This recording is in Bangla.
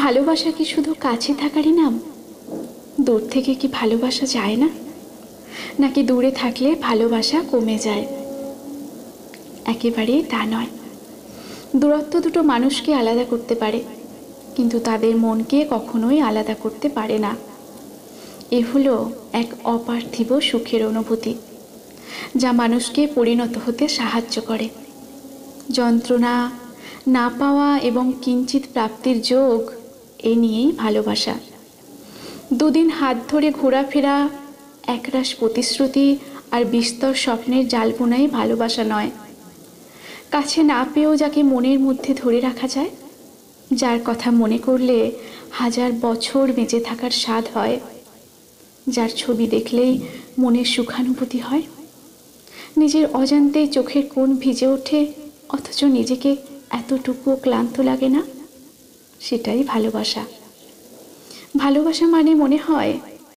ভালোবাসা কি শুধু কাছে থাকারই নাম? দূর থেকে কি ভালোবাসা যায় না? নাকি দূরে থাকলে ভালোবাসা কমে যায়? একেবারেই তা নয়। দূরত্ব দুটো মানুষকে আলাদা করতে পারে, কিন্তু তাদের মনকে কখনোই আলাদা করতে পারে না। এ হলো এক অপার্থিব সুখের অনুভূতি, যা মানুষকে পরিণত হতে সাহায্য করে। যন্ত্রণা, না পাওয়া এবং কিঞ্চিৎ প্রাপ্তির যোগ, এ নিয়েই ভালোবাসা। দুদিন হাত ধরে ঘোরাফেরা, একরাশ প্রতিশ্রুতি আর বিস্তর স্বপ্নের জালবোনাই ভালোবাসা নয়। কাছে না পেয়েও যাকে মনের মধ্যে ধরে রাখা যায়, যার কথা মনে করলে 1000 বছর বেঁচে থাকার স্বাদ হয়, যার ছবি দেখলেই মনের সুখানুভূতি হয়, নিজের অজান্তেই চোখের কোণ ভিজে ওঠে অথচ নিজেকে এতটুকুও ক্লান্ত লাগে না, সেটাই ভালোবাসা। ভালোবাসা মানে মনে হয়